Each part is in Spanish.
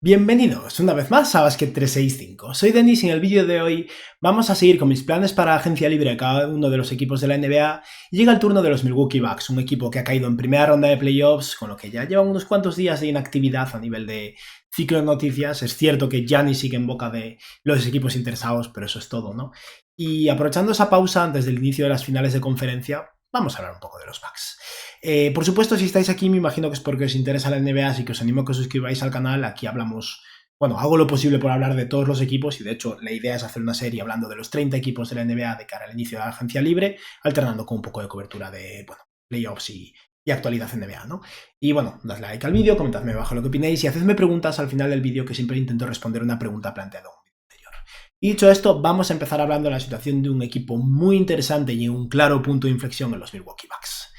Bienvenidos una vez más a Basket 365. Soy Denis y en el vídeo de hoy vamos a seguir con mis planes para agencia libre de cada uno de los equipos de la NBA y llega el turno de los Milwaukee Bucks, un equipo que ha caído en primera ronda de playoffs, con lo que ya llevan unos cuantos días de inactividad a nivel de ciclo de noticias. Es cierto que Giannis sigue en boca de los equipos interesados, pero eso es todo, ¿no? Y aprovechando esa pausa antes del inicio de las finales de conferencia, vamos a hablar un poco de los Bucks. Por supuesto, si estáis aquí, me imagino que es porque os interesa la NBA, así que os animo a que os suscribáis al canal. Aquí hablamos, bueno, hago lo posible por hablar de todos los equipos y de hecho la idea es hacer una serie hablando de los 30 equipos de la NBA de cara al inicio de la agencia libre, alternando con un poco de cobertura de, bueno, playoffs y actualidad NBA, ¿no? Y bueno, dadle like al vídeo, comentadme abajo lo que opinéis y hacedme preguntas al final del vídeo, que siempre intento responder una pregunta planteada en un vídeo anterior. Y dicho esto, vamos a empezar hablando de la situación de un equipo muy interesante y en un claro punto de inflexión en los Milwaukee Bucks.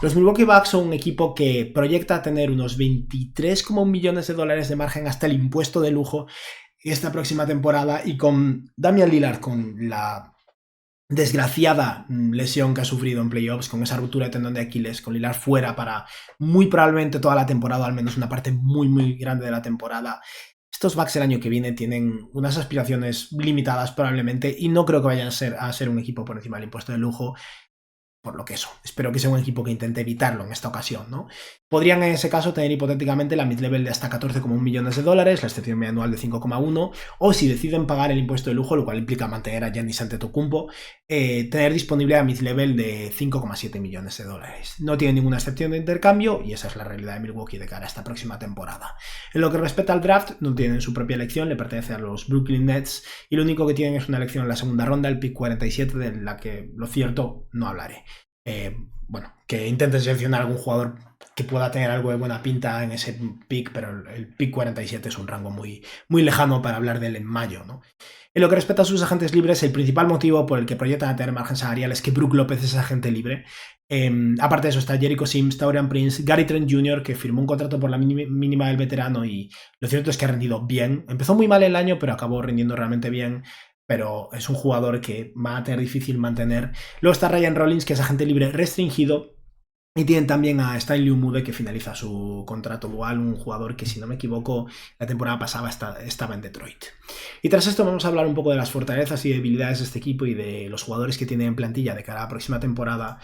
Los Milwaukee Bucks son un equipo que proyecta tener unos 23,1 millones de dólares de margen hasta el impuesto de lujo esta próxima temporada, y con Damian Lillard, con la desgraciada lesión que ha sufrido en playoffs, con esa ruptura de tendón de Aquiles, con Lillard fuera para muy probablemente toda la temporada, o al menos una parte muy grande de la temporada, estos Bucks el año que viene tienen unas aspiraciones limitadas probablemente y no creo que vayan a ser un equipo por encima del impuesto de lujo. Por lo que eso, espero que sea un equipo que intente evitarlo en esta ocasión, ¿no? Podrían en ese caso tener hipotéticamente la mid-level de hasta 14,1 millones de dólares, la excepción media anual de 5,1, o si deciden pagar el impuesto de lujo, lo cual implica mantener a Giannis Antetokounmpo, tener disponible a mid-level de 5,7 millones de dólares. No tiene ninguna excepción de intercambio y esa es la realidad de Milwaukee de cara a esta próxima temporada. En lo que respecta al draft, no tienen su propia elección, le pertenece a los Brooklyn Nets y lo único que tienen es una elección en la segunda ronda, el pick 47, de la que, lo cierto, no hablaré. Bueno, que intenten seleccionar algún jugador que pueda tener algo de buena pinta en ese pick, pero el pick 47 es un rango muy lejano para hablar de él en mayo, ¿no? En lo que respecta a sus agentes libres, el principal motivo por el que proyectan tener margen salarial es que Brook López es agente libre. Aparte de eso está Jericho Sims, Taurean Prince, Gary Trent Jr., que firmó un contrato por la mínima del veterano y lo cierto es que ha rendido bien. Empezó muy mal el año, pero acabó rendiendo realmente bien, pero es un jugador que va a tener difícil mantener. Luego está Ryan Rollins, que es agente libre restringido. Y tienen también a Stanley Umude, que finaliza su contrato dual, un jugador que, si no me equivoco, la temporada pasada estaba en Detroit. Y tras esto vamos a hablar un poco de las fortalezas y debilidades de este equipo y de los jugadores que tienen en plantilla de cara a la próxima temporada.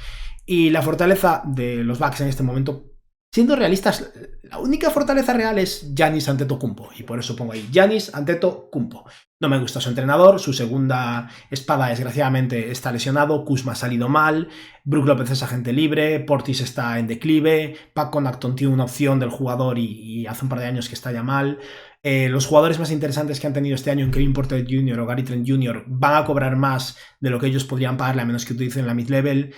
Y la fortaleza de los Bucks en este momento, siendo realistas, la única fortaleza real es Giannis Antetokounmpo, y por eso pongo ahí Giannis Antetokounmpo. No me gusta su entrenador, su segunda espada desgraciadamente está lesionado, Kuzma ha salido mal, Brook López es agente libre, Portis está en declive, Pat Connaughton tiene una opción del jugador y hace un par de años que está ya mal. Los jugadores más interesantes que han tenido este año en Kevin Porter Jr. o Gary Trent Jr. van a cobrar más de lo que ellos podrían pagarle a menos que utilicen la mid-level.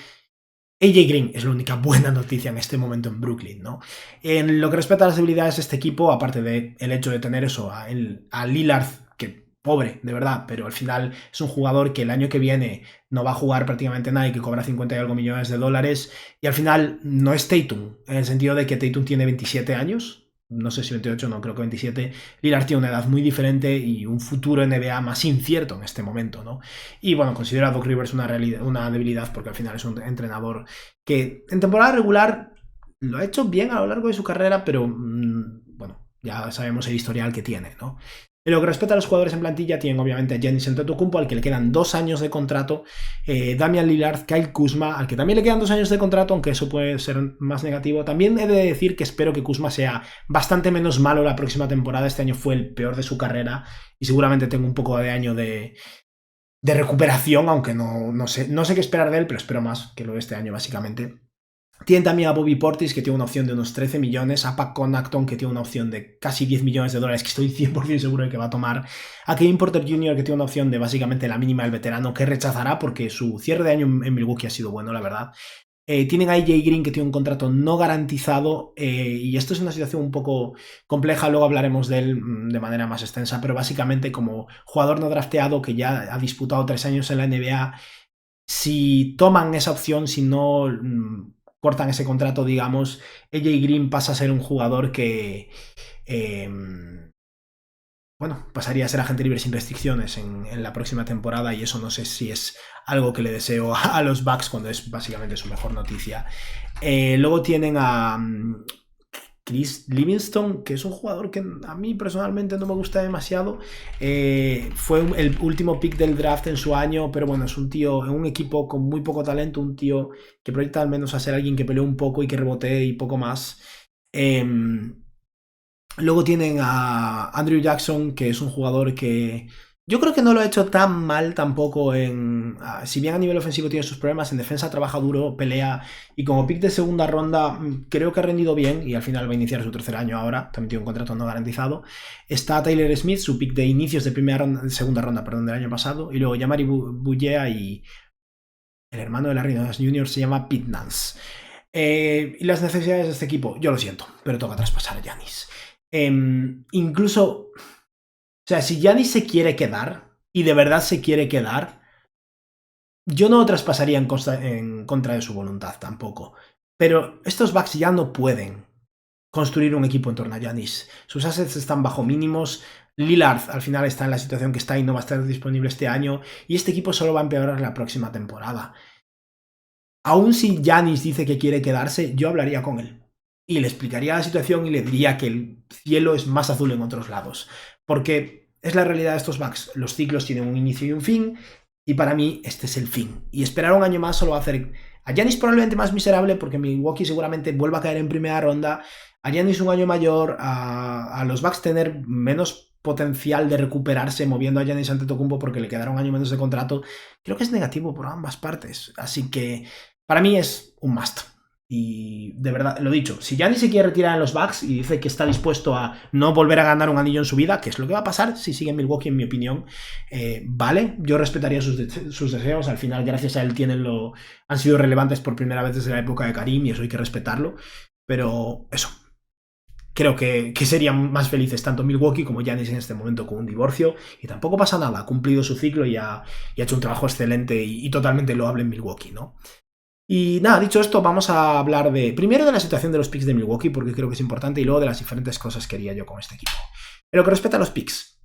AJ Green es la única buena noticia en este momento en Brooklyn, ¿no? En lo que respecta a las debilidades de este equipo, aparte del hecho de tener eso a Lillard, que pobre, de verdad, pero al final es un jugador que el año que viene no va a jugar prácticamente nada y que cobra 50 y algo millones de dólares, y al final no es Tatum, en el sentido de que Tatum tiene 27 años, no sé si 28, no, creo que 27. Lillard tiene una edad muy diferente y un futuro NBA más incierto en este momento, ¿no? Y bueno, considero a Doc Rivers una debilidad porque al final es un entrenador que en temporada regular lo ha hecho bien a lo largo de su carrera, pero bueno, ya sabemos el historial que tiene, ¿no? En lo que respecta a los jugadores en plantilla, tienen obviamente a Giannis Antetokounmpo, al que le quedan 2 años de contrato, Damian Lillard, Kyle Kuzma, al que también le quedan 2 años de contrato, aunque eso puede ser más negativo. También he de decir que espero que Kuzma sea bastante menos malo la próxima temporada. Este año fue el peor de su carrera y seguramente tengo un poco de año de recuperación, aunque no sé qué esperar de él, pero espero más que lo de este año, básicamente. Tienen también a Bobby Portis, que tiene una opción de unos 13 millones, a Pat Connaughton, que tiene una opción de casi 10 millones de dólares, que estoy 100% seguro de que va a tomar, a Kevin Porter Jr., que tiene una opción de básicamente la mínima del veterano, que rechazará porque su cierre de año en Milwaukee ha sido bueno, la verdad. Tienen a AJ Green, que tiene un contrato no garantizado, y esto es una situación un poco compleja, luego hablaremos de él de manera más extensa, pero básicamente como jugador no drafteado que ya ha disputado 3 años en la NBA, si toman esa opción, si no cortan ese contrato, digamos, AJ Green pasa a ser un jugador que bueno, pasaría a ser agente libre sin restricciones en la próxima temporada, y eso no sé si es algo que le deseo a los Bucks cuando es básicamente su mejor noticia. Luego tienen a Chris Livingston, que es un jugador que a mí personalmente no me gusta demasiado. Fue el último pick del draft en su año, pero bueno, es un tío en un equipo con muy poco talento, un tío que proyecta al menos a ser alguien que pelee un poco y que rebotee y poco más. Luego tienen a Andrew Jackson, que es un jugador que yo creo que no lo ha hecho tan mal tampoco si bien a nivel ofensivo tiene sus problemas, en defensa trabaja duro, pelea, y como pick de segunda ronda creo que ha rendido bien y al final va a iniciar su tercer año ahora, también tiene un contrato no garantizado. Está Tyler Smith, su pick de inicios de segunda ronda, perdón, del año pasado, y luego Yamari Bullea y el hermano de Larry Nance Jr. se llama Pete Nance. Y las necesidades de este equipo, yo lo siento, pero toca traspasar a Giannis. Incluso, o sea, si Giannis se quiere quedar, y de verdad se quiere quedar, yo no lo traspasaría en contra de su voluntad tampoco. Pero estos Bucks ya no pueden construir un equipo en torno a Giannis. Sus assets están bajo mínimos. Lillard al final está en la situación que está y no va a estar disponible este año. Y este equipo solo va a empeorar la próxima temporada. Aún si Giannis dice que quiere quedarse, yo hablaría con él. Y le explicaría la situación y le diría que el cielo es más azul en otros lados. Porque es la realidad de estos Bucks. Los ciclos tienen un inicio y un fin. Y para mí este es el fin. Y esperar un año más solo va a hacer a Giannis probablemente más miserable porque Milwaukee seguramente vuelva a caer en primera ronda. A Giannis un año mayor. A los Bucks tener menos potencial de recuperarse moviendo a Giannis Antetokounmpo porque le quedará un año menos de contrato. Creo que es negativo por ambas partes. Así que para mí es un must. Y de verdad, lo dicho, si Giannis se quiere retirar en los Bucks y dice que está dispuesto a no volver a ganar un anillo en su vida, que es lo que va a pasar si sigue en Milwaukee, en mi opinión, vale, yo respetaría sus deseos. Al final, gracias a él, han sido relevantes por primera vez desde la época de Karim y eso hay que respetarlo. Pero eso, creo que serían más felices tanto Milwaukee como Giannis en este momento con un divorcio. Y tampoco pasa nada, ha cumplido su ciclo y ha hecho un trabajo excelente y totalmente loable en Milwaukee, ¿no? Y nada, dicho esto, vamos a hablar primero de la situación de los picks de Milwaukee, porque creo que es importante, y luego de las diferentes cosas que haría yo con este equipo. En lo que respecta a los picks,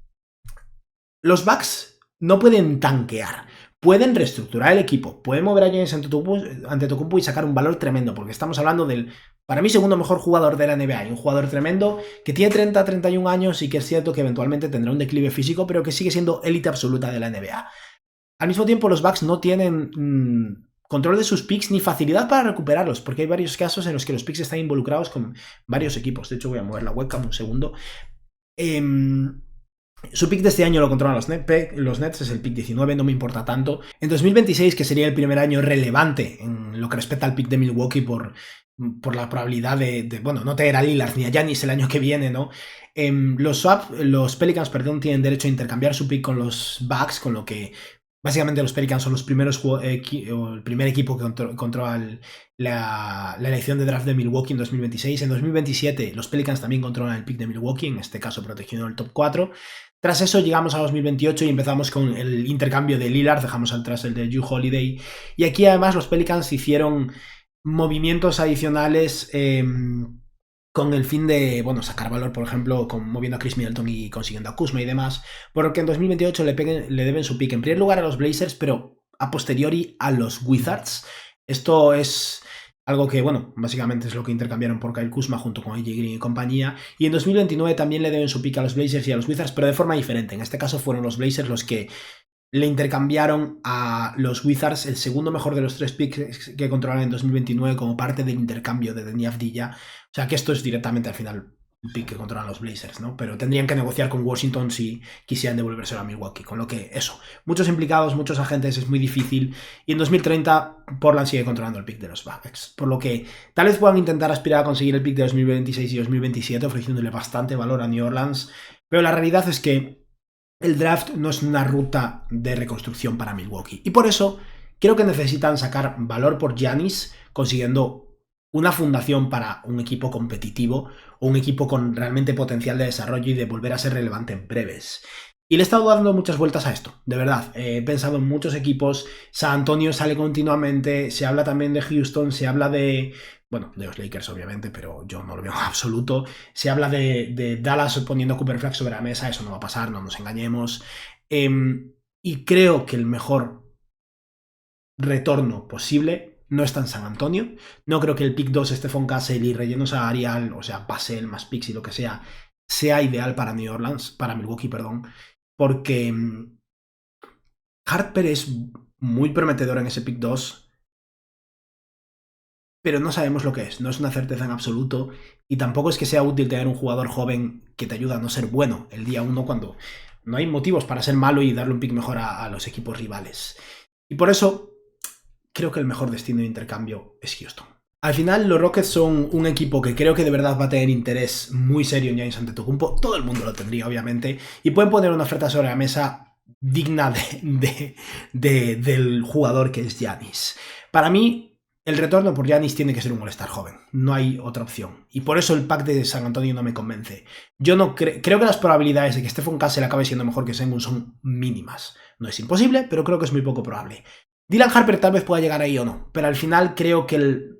los Bucks no pueden tanquear, pueden reestructurar el equipo, pueden mover a Giannis Antetokounmpo y sacar un valor tremendo, porque estamos hablando del, para mí, segundo mejor jugador de la NBA, y un jugador tremendo que tiene 30-31 años y que es cierto que eventualmente tendrá un declive físico, pero que sigue siendo élite absoluta de la NBA. Al mismo tiempo, los Bucks no tienen control de sus picks ni facilidad para recuperarlos, porque hay varios casos en los que los picks están involucrados con varios equipos. De hecho, voy a mover la webcam un segundo. Su pick de este año lo controlan los Nets, es el pick 19, no me importa tanto. En 2026, que sería el primer año relevante en lo que respecta al pick de Milwaukee por la probabilidad de bueno, no tener a Lillard ni a Giannis el año que viene, ¿no? Los Pelicans, perdón, tienen derecho a intercambiar su pick con los Bucks, con lo que básicamente los Pelicans son los primeros el primer equipo que controla la elección de draft de Milwaukee en 2026. En 2027 los Pelicans también controlan el pick de Milwaukee, en este caso protegiendo el top 4. Tras eso llegamos a 2028 y empezamos con el intercambio de Lillard, dejamos atrás el de Jrue Holiday. Y aquí además los Pelicans hicieron movimientos adicionales con el fin de, bueno, sacar valor, por ejemplo, moviendo a Chris Middleton y consiguiendo a Kuzma y demás, porque en 2028 le deben su pick en primer lugar a los Blazers, pero a posteriori a los Wizards. Esto es algo que, bueno, básicamente es lo que intercambiaron por Kyle Kuzma junto con AJ Green y compañía. Y en 2029 también le deben su pick a los Blazers y a los Wizards, pero de forma diferente. En este caso fueron los Blazers los que le intercambiaron a los Wizards el segundo mejor de los 3 picks que controlan en 2029 como parte del intercambio de Deni Avdija. O sea que esto es directamente al final un pick que controlan los Blazers, ¿no? Pero tendrían que negociar con Washington si quisieran devolvérselo a Milwaukee. Con lo que eso, muchos implicados, muchos agentes, es muy difícil. Y en 2030 Portland sigue controlando el pick de los Bucks. Por lo que tal vez puedan intentar aspirar a conseguir el pick de 2026 y 2027 ofreciéndole bastante valor a New Orleans. Pero la realidad es que el draft no es una ruta de reconstrucción para Milwaukee. Y por eso creo que necesitan sacar valor por Giannis, consiguiendo una fundación para un equipo competitivo o un equipo con realmente potencial de desarrollo y de volver a ser relevante en breves. Y le he estado dando muchas vueltas a esto, de verdad. He pensado en muchos equipos. San Antonio sale continuamente, se habla también de Houston, se habla de los Lakers obviamente, pero yo no lo veo en absoluto. Se habla de Dallas poniendo a Cooper Flag sobre la mesa, eso no va a pasar, no nos engañemos. Y creo que el mejor retorno posible no está en San Antonio. No creo que el pick 2 Stephon Castle y rellenos a Arial, o sea, Pasel más picks y lo que sea ideal para Milwaukee, perdón, porque Harper es muy prometedor en ese pick 2, pero no sabemos lo que es, no es una certeza en absoluto, y tampoco es que sea útil tener un jugador joven que te ayuda a no ser bueno el día 1 cuando no hay motivos para ser malo y darle un pick mejor a los equipos rivales. Y por eso creo que el mejor destino de intercambio es Houston. Al final, los Rockets son un equipo que creo que de verdad va a tener interés muy serio en Giannis Antetokounmpo. Todo el mundo lo tendría, obviamente. Y pueden poner una oferta sobre la mesa digna del jugador que es Giannis. Para mí, el retorno por Giannis tiene que ser un All-Star joven. No hay otra opción. Y por eso el pack de San Antonio no me convence. Yo no creo que las probabilidades de que Stephon Castle acabe siendo mejor que Sengun son mínimas. No es imposible, pero creo que es muy poco probable. Dylan Harper tal vez pueda llegar ahí o no, pero al final creo que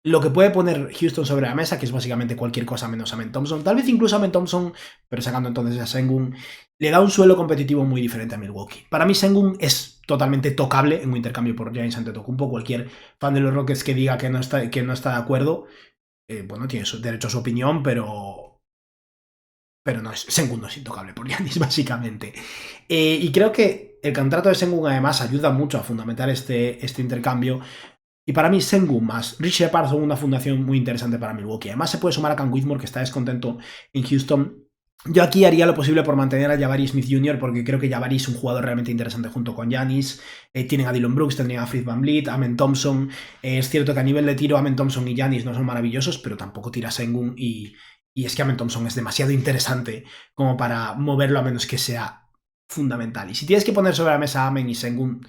lo que puede poner Houston sobre la mesa, que es básicamente cualquier cosa menos a Amen Thompson, tal vez incluso a Amen Thompson, pero sacando entonces a Sengun, le da un suelo competitivo muy diferente a Milwaukee. Para mí Sengun es totalmente tocable en un intercambio por Giannis Antetokounmpo. Cualquier fan de los Rockets que diga que no está de acuerdo, bueno, tiene derecho a su opinión, pero no es, Sengun no es intocable por Giannis, básicamente. Y creo que el contrato de Sengun además ayuda mucho a fundamentar este intercambio. Y para mí, Sengun más Rich Shepard son una fundación muy interesante para Milwaukee. Además, se puede sumar a Cam Whitmore, que está descontento en Houston. Yo aquí haría lo posible por mantener a Jabari Smith Jr., porque creo que Jabari es un jugador realmente interesante junto con Giannis. Tienen a Dillon Brooks, tendrían a Fred VanVleet, a Amen Thompson. Es cierto que a nivel de tiro, Amen Thompson y Giannis no son maravillosos, pero tampoco tira Sengun. Y es que Amen Thompson es demasiado interesante como para moverlo a menos que sea fundamental. Y si tienes que poner sobre la mesa a Amen y Sengun,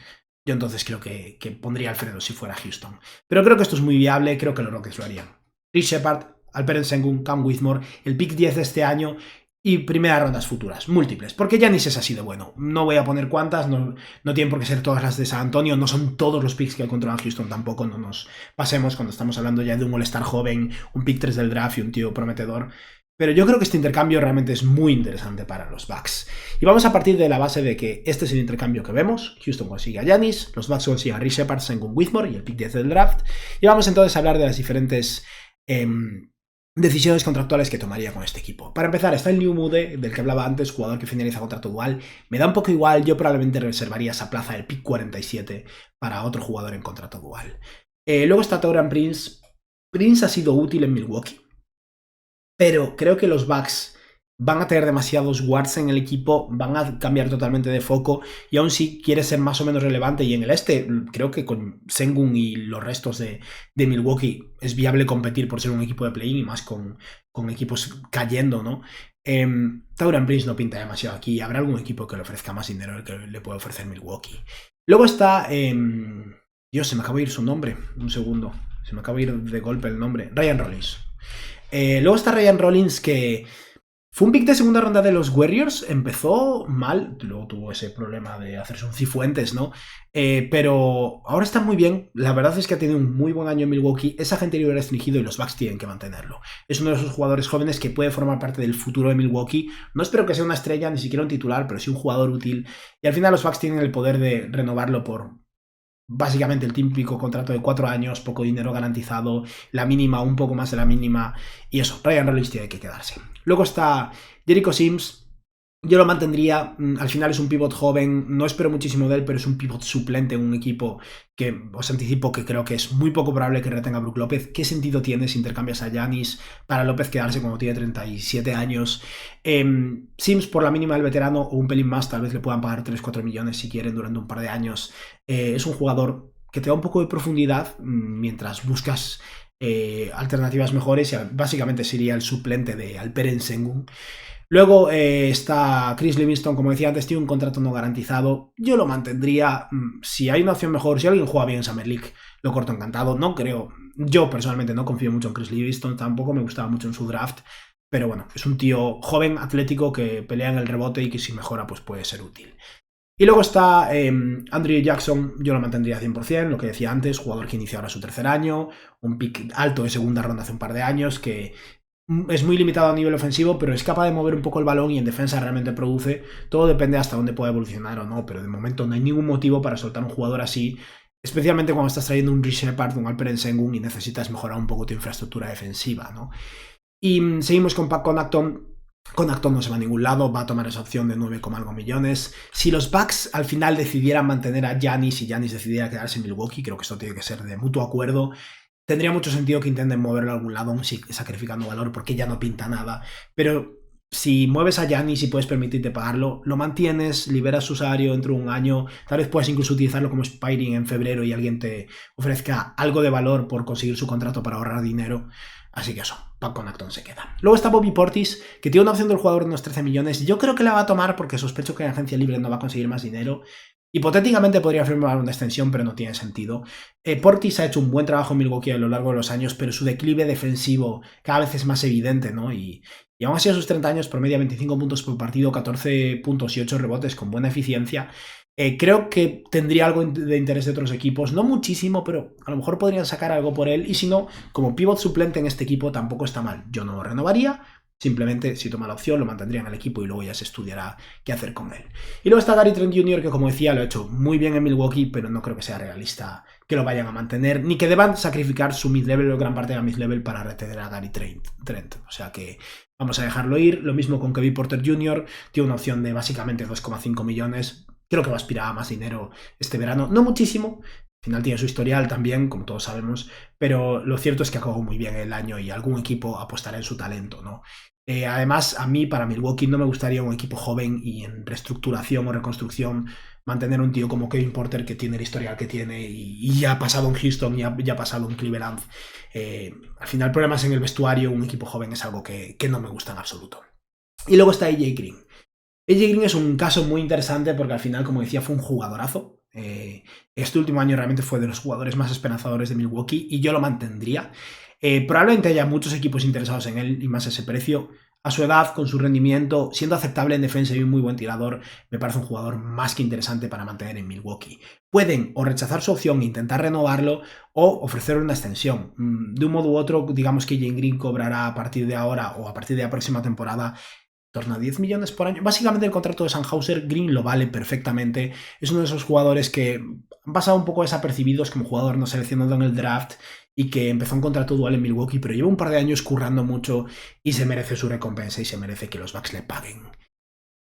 yo entonces creo que pondría a Alfredo si fuera Houston. Pero creo que esto es muy viable, creo que los Rockets lo harían. Rich Shepard, Alperen Sengun, Cam Whitmore, el pick 10 de este año y primeras rondas futuras, múltiples, porque Giannis es así de bueno. No voy a poner cuántas, no tienen por qué ser todas las de San Antonio, no son todos los picks que controlan Houston tampoco, no nos pasemos cuando estamos hablando ya de un All-Star joven, un pick 3 del draft y un tío prometedor. Pero yo creo que este intercambio realmente es muy interesante para los Bucks. Y vamos a partir de la base de que este es el intercambio que vemos. Houston consigue a Giannis, los Bucks consiguen a Rich Shepard, Sengun Whitmore y el pick 10 del draft. Y vamos entonces a hablar de las diferentes decisiones contractuales que tomaría con este equipo. Para empezar, está el New Mude, del que hablaba antes, jugador que finaliza contrato dual. Me da un poco igual, yo probablemente reservaría esa plaza del pick 47 para otro jugador en contrato dual. Luego está Taurean Prince. Prince ha sido útil en Milwaukee, pero creo que los Bucks van a tener demasiados guards en el equipo, van a cambiar totalmente de foco, y aún si quiere ser más o menos relevante, y en el este creo que con Sengun y los restos de Milwaukee es viable competir por ser un equipo de play-in, y más con equipos cayendo, ¿no? Taurean Prince no pinta demasiado aquí, habrá algún equipo que le ofrezca más dinero del que le puede ofrecer Milwaukee. Luego está, Dios, se me acaba de ir su nombre, un segundo, se me acaba de ir de golpe el nombre, Ryan Rollins. Luego está Ryan Rollins, que fue un pick de segunda ronda de los Warriors. Empezó mal, luego tuvo ese problema de hacerse un Cifuentes, ¿no? Pero ahora está muy bien. La verdad es que ha tenido un muy buen año en Milwaukee. Es agente libre restringido y los Bucks tienen que mantenerlo. Es uno de esos jugadores jóvenes que puede formar parte del futuro de Milwaukee. No espero que sea una estrella, ni siquiera un titular, pero sí un jugador útil. Y al final los Bucks tienen el poder de renovarlo por básicamente el típico contrato de 4 años, poco dinero garantizado, la mínima, un poco más de la mínima, y eso, Ryan Rollins tiene que quedarse. Luego está Jericho Sims. Yo lo mantendría, al final es un pivot joven, no espero muchísimo de él, pero es un pivot suplente en un equipo que os anticipo que creo que es muy poco probable que retenga a Brook López. ¿Qué sentido tiene si intercambias a Giannis para López quedarse cuando tiene 37 años? Sims por la mínima del veterano o un pelín más, tal vez le puedan pagar 3-4 millones si quieren durante un par de años. Es un jugador que te da un poco de profundidad mientras buscas alternativas mejores, y básicamente sería el suplente de Alperen Sengun. Luego está Chris Livingston, como decía antes, tiene un contrato no garantizado. Yo lo mantendría. Si hay una opción mejor, si alguien juega bien en Summer League, lo corto encantado. No creo, yo personalmente no confío mucho en Chris Livingston, tampoco me gustaba mucho en su draft. Pero bueno, es un tío joven, atlético, que pelea en el rebote y que si mejora pues puede ser útil. Y luego está Andrew Jackson, yo lo mantendría 100%, lo que decía antes, jugador que inicia ahora su tercer año, un pick alto de segunda ronda hace un par de años, que es muy limitado a nivel ofensivo, pero es capaz de mover un poco el balón y en defensa realmente produce. Todo depende hasta dónde pueda evolucionar o no, pero de momento no hay ningún motivo para soltar un jugador así especialmente cuando estás trayendo un Rich Shepard, un Alperen Sengun y necesitas mejorar un poco tu infraestructura defensiva, ¿no? Y seguimos con Pat Connaughton. Connaughton no se va a ningún lado, va a tomar esa opción de 9, algo millones. Si los Bucks al final decidieran mantener a Giannis y Giannis decidiera quedarse en Milwaukee, creo que esto tiene que ser de mutuo acuerdo. Tendría mucho sentido que intenten moverlo a algún lado, aún sacrificando valor, porque ya no pinta nada. Pero si mueves a Giannis y puedes permitirte pagarlo, lo mantienes, liberas su salario dentro de un año, tal vez puedas incluso utilizarlo como sparring en febrero y alguien te ofrezca algo de valor por conseguir su contrato para ahorrar dinero. Así que eso, Pat Connaughton se queda. Luego está Bobby Portis, que tiene una opción del jugador de unos 13 millones. Yo creo que la va a tomar porque sospecho que en agencia libre no va a conseguir más dinero. Hipotéticamente podría firmar una extensión, pero no tiene sentido. Portis ha hecho un buen trabajo en Milwaukee a lo largo de los años, pero su declive defensivo cada vez es más evidente, ¿no? Y aún así a sus 30 años promedia 25 puntos por partido, 14 puntos y 8 rebotes con buena eficiencia. Creo que tendría algo de interés de otros equipos, no muchísimo, pero a lo mejor podrían sacar algo por él. Y si no, como pivot suplente en este equipo tampoco está mal. Yo no lo renovaría. Simplemente, si toma la opción, lo mantendría en el equipo y luego ya se estudiará qué hacer con él. Y luego está Gary Trent Jr., que como decía, lo ha hecho muy bien en Milwaukee, pero no creo que sea realista que lo vayan a mantener, ni que deban sacrificar su mid-level o gran parte de la mid-level para retener a Gary Trent. O sea que vamos a dejarlo ir. Lo mismo con Kevin Porter Jr., tiene una opción de básicamente 2,5 millones. Creo que va a aspirar a más dinero este verano. No muchísimo. Al final tiene su historial también, como todos sabemos, pero lo cierto es que acabó muy bien el año y algún equipo apostará en su talento, ¿no? Además, a mí, para Milwaukee, no me gustaría un equipo joven y en reestructuración o reconstrucción mantener un tío como Kevin Porter, que tiene el historial que tiene y ya ha pasado en Houston y ya ha pasado en Cleveland. Al final, problemas en el vestuario, un equipo joven es algo que no me gusta en absoluto. Y luego está AJ Green. AJ Green es un caso muy interesante porque al final, como decía, fue un jugadorazo. Este último año realmente fue de los jugadores más esperanzadores de Milwaukee y yo lo mantendría. Probablemente haya muchos equipos interesados en él y más ese precio. A su edad, con su rendimiento, siendo aceptable en defensa y un muy buen tirador, me parece un jugador más que interesante para mantener en Milwaukee. Pueden o rechazar su opción e intentar renovarlo o ofrecer una extensión. De un modo u otro, digamos que Jane Green cobrará a partir de ahora o a partir de la próxima temporada en torno a 10 millones por año. Básicamente el contrato de Sandhauser, Green lo vale perfectamente. Es uno de esos jugadores que han pasado un poco desapercibidos como jugador no seleccionado en el draft y que empezó un contrato dual en Milwaukee, pero lleva un par de años currando mucho y se merece su recompensa y se merece que los Bucks le paguen.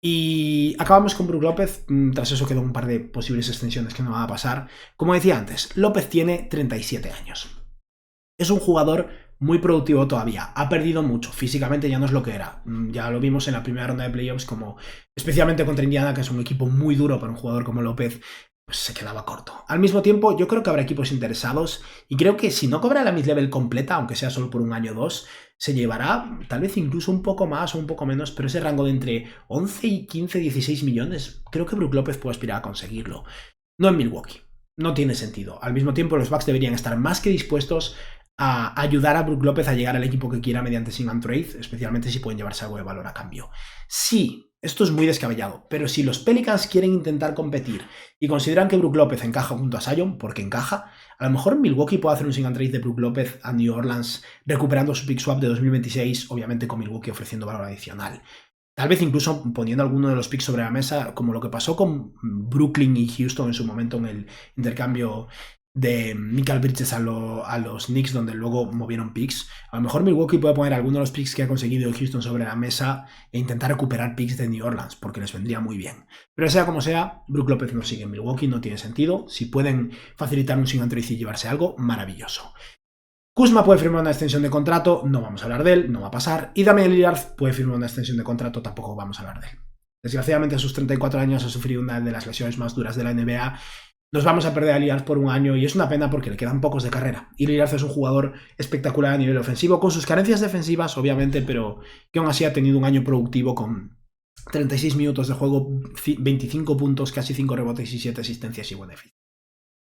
Y acabamos con Brook López. Tras eso quedan un par de posibles extensiones que no van a pasar. Como decía antes, López tiene 37 años. Es un jugador muy productivo todavía. Ha perdido mucho. Físicamente ya no es lo que era. Ya lo vimos en la primera ronda de playoffs, como especialmente contra Indiana, que es un equipo muy duro para un jugador como López. Pues se quedaba corto. Al mismo tiempo, yo creo que habrá equipos interesados y creo que si no cobra la mid-level completa, aunque sea solo por un año o dos, se llevará tal vez incluso un poco más o un poco menos, pero ese rango de entre 11 y 15, 16 millones, creo que Brook López puede aspirar a conseguirlo. No en Milwaukee. No tiene sentido. Al mismo tiempo, los Bucks deberían estar más que dispuestos a ayudar a Brook López a llegar al equipo que quiera mediante Sign and Trade, especialmente si pueden llevarse algo de valor a cambio. Sí, esto es muy descabellado, pero si los Pelicans quieren intentar competir y consideran que Brook López encaja junto a Zion, porque encaja, a lo mejor Milwaukee puede hacer un Sign and Trade de Brook López a New Orleans, recuperando su pick swap de 2026, obviamente con Milwaukee ofreciendo valor adicional. Tal vez incluso poniendo alguno de los picks sobre la mesa, como lo que pasó con Brooklyn y Houston en su momento en el intercambio de Mikal Bridges a los Knicks, donde luego movieron picks. A lo mejor Milwaukee puede poner alguno de los picks que ha conseguido Houston sobre la mesa e intentar recuperar picks de New Orleans, porque les vendría muy bien. Pero sea como sea, Brook López no sigue en Milwaukee, no tiene sentido. Si pueden facilitar un sign and trade y llevarse algo, maravilloso. Kuzma puede firmar una extensión de contrato, no vamos a hablar de él, no va a pasar. Y Damian Lillard puede firmar una extensión de contrato, tampoco vamos a hablar de él. Desgraciadamente a sus 34 años ha sufrido una de las lesiones más duras de la NBA. Nos vamos a perder a Lillard por un año y es una pena porque le quedan pocos de carrera. Y Lillard es un jugador espectacular a nivel ofensivo, con sus carencias defensivas, obviamente, pero que aún así ha tenido un año productivo con 36 minutos de juego, 25 puntos, casi 5 rebotes y 7 asistencias y buen eficiencia.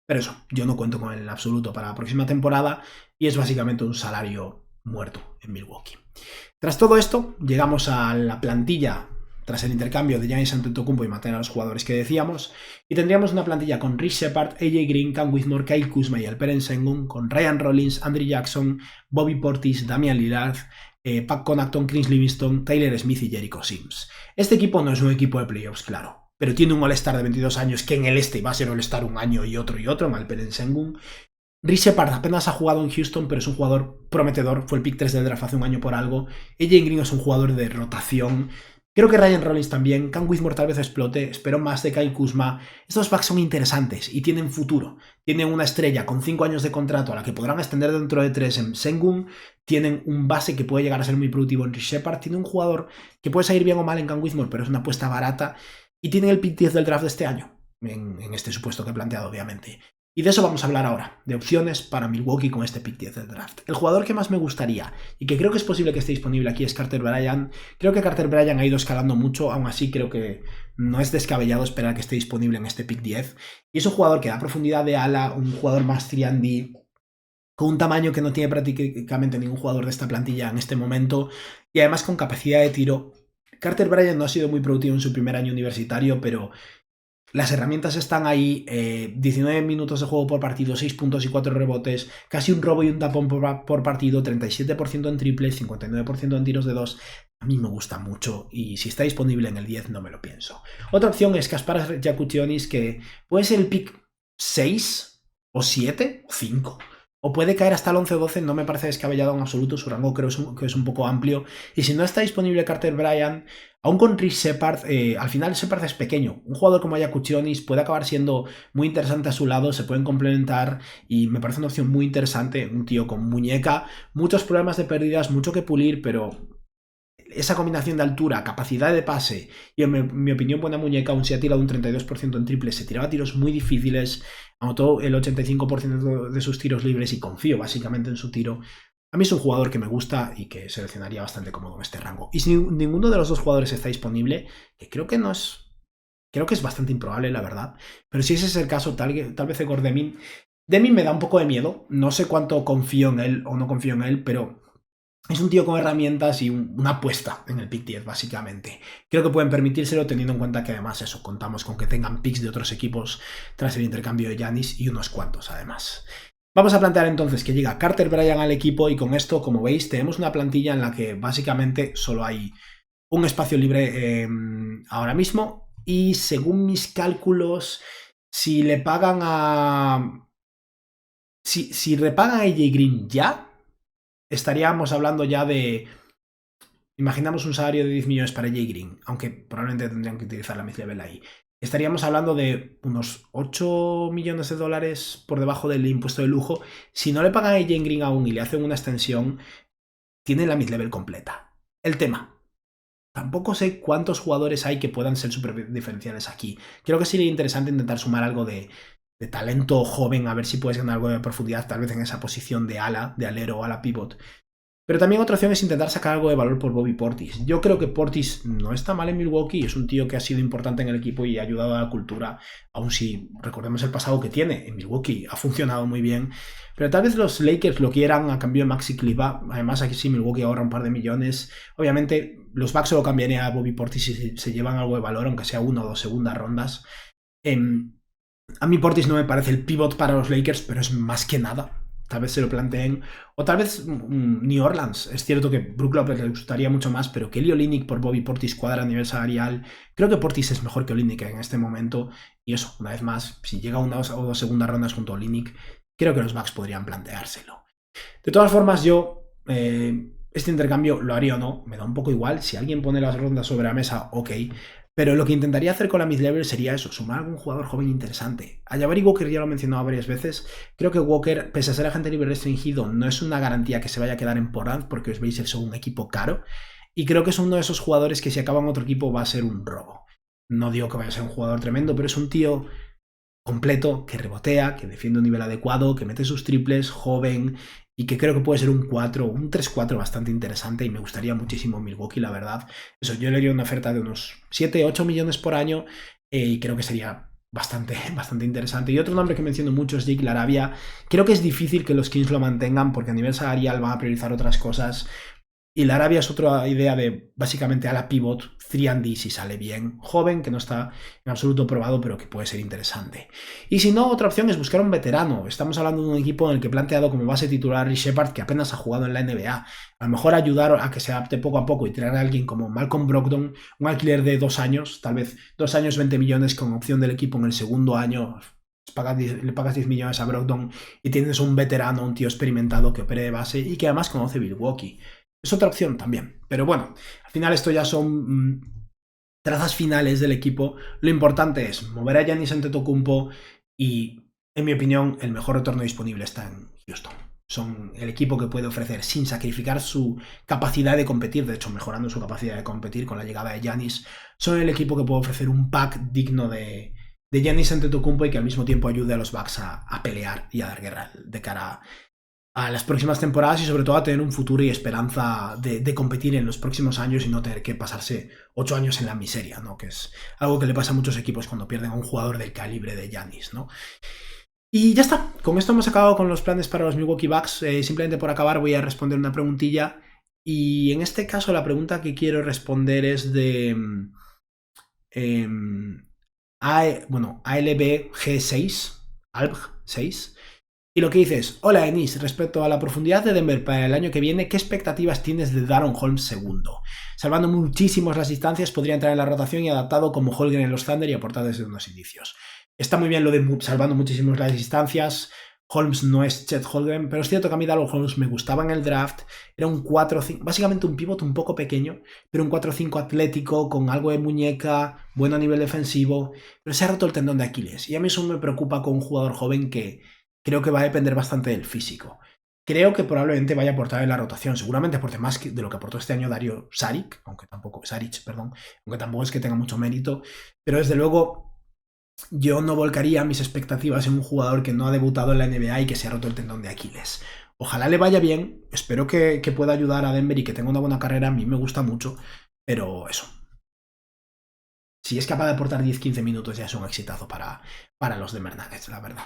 Pero eso, yo no cuento con él en absoluto para la próxima temporada y es básicamente un salario muerto en Milwaukee. Tras todo esto, llegamos a la plantilla tras el intercambio de Giannis Antetokounmpo y mantener a los jugadores que decíamos, y tendríamos una plantilla con Rich Shepard, AJ Green, Cam Whitmore, Kyle Kuzma y Alperen Sengun, con Ryan Rollins, Andre Jackson, Bobby Portis, Damian Lillard, Pat Connaughton, Chris Livingston, Tyler Smith y Jericho Sims. Este equipo no es un equipo de playoffs, claro, pero tiene un All-Star de 22 años que en el este va a ser All-Star un año y otro, en Alperen Sengun. Reece Shepard apenas ha jugado en Houston, pero es un jugador prometedor. Fue el pick 3 del draft hace un año por algo. AJ Green es un jugador de rotación. Creo que Ryan Rollins también. Cam Whitmore tal vez explote. Espero más de Kyle Kuzma. Estos backs son interesantes y tienen futuro. Tienen una estrella con 5 años de contrato a la que podrán extender dentro de 3 en Sengun. Tienen un base que puede llegar a ser muy productivo en Reece Shepard. Tiene un jugador que puede salir bien o mal en Cam Whitmore, pero es una apuesta barata. Y tienen el pick 10 del draft de este año. En este supuesto que he planteado, obviamente. Y de eso vamos a hablar ahora, de opciones para Milwaukee con este pick 10 del draft. El jugador que más me gustaría y que creo que es posible que esté disponible aquí es Carter Bryant. Creo que Carter Bryant ha ido escalando mucho, aún así creo que no es descabellado esperar que esté disponible en este pick 10. Y es un jugador que da profundidad de ala, un jugador más 3&D, con un tamaño que no tiene prácticamente ningún jugador de esta plantilla en este momento, y además con capacidad de tiro. Carter Bryant no ha sido muy productivo en su primer año universitario, pero las herramientas están ahí, 19 minutos de juego por partido, 6 puntos y 4 rebotes, casi un robo y un tapón por partido, 37% en triples, 59% en tiros de 2. A mí me gusta mucho y si está disponible en el 10 no me lo pienso. Otra opción es Kasparas Jakutionis, que puede ser el pick 6 o 7 o 5. O puede caer hasta el 11 o 12, no me parece descabellado en absoluto, su rango creo que es un poco amplio. Y si no está disponible Carter Bryant, aún con Reece Shepard, al final Shepard es pequeño. Un jugador como Jakutionis puede acabar siendo muy interesante a su lado, se pueden complementar y me parece una opción muy interesante. Un tío con muñeca, muchos problemas de pérdidas, mucho que pulir, pero esa combinación de altura, capacidad de pase y en mi opinión buena muñeca, aún se ha tirado un 32% en triples, se tiraba tiros muy difíciles, anotó el 85% de sus tiros libres y confío básicamente en su tiro. A mí es un jugador que me gusta y que seleccionaría bastante cómodo en este rango. Y si ninguno de los dos jugadores está disponible, que creo que no es... Creo que es bastante improbable, la verdad. Pero si ese es el caso, tal vez Egor Demin. Demin me da un poco de miedo. No sé cuánto confío en él o no confío en él, pero es un tío con herramientas y una apuesta en el pick 10, básicamente. Creo que pueden permitírselo teniendo en cuenta que además eso, contamos con que tengan picks de otros equipos tras el intercambio de Giannis y unos cuantos además. Vamos a plantear entonces que llega Carter Bryant al equipo y con esto, como veis, tenemos una plantilla en la que básicamente solo hay un espacio libre ahora mismo y según mis cálculos, si le pagan a... Si repagan a AJ Green ya, estaríamos hablando ya de... Imaginamos un salario de 10 millones para AJ Green, aunque probablemente tendrían que utilizar la mid-level ahí. Estaríamos hablando de unos 8 millones de dólares por debajo del impuesto de lujo. Si no le pagan a AJ Green aún y le hacen una extensión, tiene la mid-level completa. El tema. Tampoco sé cuántos jugadores hay que puedan ser súper diferenciales aquí. Creo que sería interesante intentar sumar algo de talento joven, a ver si puedes ganar algo de profundidad, tal vez en esa posición de ala, de alero o ala pivot. Pero también otra opción es intentar sacar algo de valor por Bobby Portis. Yo creo que Portis no está mal en Milwaukee, es un tío que ha sido importante en el equipo y ha ayudado a la cultura, aun si recordemos el pasado que tiene. En Milwaukee ha funcionado muy bien, pero tal vez los Lakers lo quieran a cambio de Maxi Kleber. Además aquí sí Milwaukee ahorra un par de millones. Obviamente los Bucks solo cambiarían a Bobby Portis si se llevan algo de valor, aunque sea 1 o 2 segundas rondas. A mí Portis no me parece el pivot para los Lakers, pero es más que nada. Tal vez se lo planteen. O tal vez New Orleans. Es cierto que Brook Lopez le gustaría mucho más, pero Kelly Olynyk por Bobby Portis cuadra a nivel salarial. Creo que Portis es mejor que Olynyk en este momento. Y eso, una vez más, si llega a 1 o 2 segundas rondas junto a Olynyk, creo que los Bucks podrían planteárselo. De todas formas, yo este intercambio lo haría o no, me da un poco igual. Si alguien pone las rondas sobre la mesa, ok. Pero lo que intentaría hacer con la mid-level sería eso, sumar a algún jugador joven interesante. A Jabari Walker ya lo he mencionado varias veces. Creo que Walker, pese a ser agente libre restringido, no es una garantía que se vaya a quedar en Portland, porque os veis es un equipo caro. Y creo que es uno de esos jugadores que si acaba en otro equipo va a ser un robo. No digo que vaya a ser un jugador tremendo, pero es un tío completo, que rebotea, que defiende un nivel adecuado, que mete sus triples, joven, y que creo que puede ser un 4, un 3-4 bastante interesante y me gustaría muchísimo Milwaukee, la verdad. Eso, yo le haría una oferta de unos 7-8 millones por año y creo que sería bastante interesante. Y otro nombre que menciono mucho es Jake LaRavia. Creo que es difícil que los Kings lo mantengan porque a nivel salarial van a priorizar otras cosas. Y la Arabia es otra idea de básicamente a la pivot 3&D si sale bien. Joven, que no está en absoluto probado, pero que puede ser interesante. Y si no, otra opción es buscar un veterano. Estamos hablando de un equipo en el que he planteado como base titular Rick Shepard, que apenas ha jugado en la NBA. A lo mejor ayudar a que se adapte poco a poco y traer a alguien como Malcolm Brogdon, un alquiler de 2 años, tal vez 2 años 20 millones con opción del equipo en el segundo año. Le pagas 10 millones a Brogdon y tienes un veterano, un tío experimentado que opere de base y que además conoce Milwaukee. Es otra opción también. Pero bueno, al final esto ya son trazas finales del equipo. Lo importante es mover a Giannis Antetokounmpo y, en mi opinión, el mejor retorno disponible está en Houston. Son el equipo que puede ofrecer sin sacrificar su capacidad de competir, de hecho mejorando su capacidad de competir con la llegada de Giannis. Son el equipo que puede ofrecer un pack digno de Giannis Antetokounmpo y que al mismo tiempo ayude a los Bucks a pelear y a dar guerra de cara a las próximas temporadas y sobre todo a tener un futuro y esperanza de competir en los próximos años y no tener que pasarse 8 años en la miseria, ¿no? Que es algo que le pasa a muchos equipos cuando pierden a un jugador del calibre de Giannis, ¿no? Y ya está, con esto hemos acabado con los planes para los Milwaukee Bucks. Simplemente por acabar voy a responder una preguntilla y en este caso la pregunta que quiero responder es de ALBG6, ALBG6. Y lo que dices, hola Enis, respecto a la profundidad de Denver para el año que viene, ¿qué expectativas tienes de Daron Holmes segundo? Salvando muchísimas las distancias, podría entrar en la rotación y adaptado como Holmgren en los Thunder y aportar desde unos indicios. Está muy bien lo de salvando muchísimas las distancias. Holmes no es Chet Holmgren, pero es cierto que a mí Daron Holmes me gustaba en el draft. Era un 4-5, básicamente un pivot un poco pequeño, pero un 4-5 atlético, con algo de muñeca, bueno a nivel defensivo, pero se ha roto el tendón de Aquiles. Y a mí eso me preocupa con un jugador joven que creo que va a depender bastante del físico. Creo que probablemente vaya a aportar en la rotación, seguramente aporte más de lo que aportó este año Dario Saric, aunque tampoco es que tenga mucho mérito, pero desde luego yo no volcaría mis expectativas en un jugador que no ha debutado en la NBA y que se ha roto el tendón de Aquiles. Ojalá le vaya bien, espero que pueda ayudar a Denver y que tenga una buena carrera, a mí me gusta mucho, pero eso. Si es capaz de aportar 10-15 minutos ya es un exitazo para los Denver Nuggets, la verdad.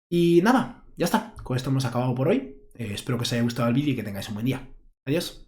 Y nada, ya está. Con esto hemos acabado por hoy. Espero que os haya gustado el vídeo y que tengáis un buen día. Adiós.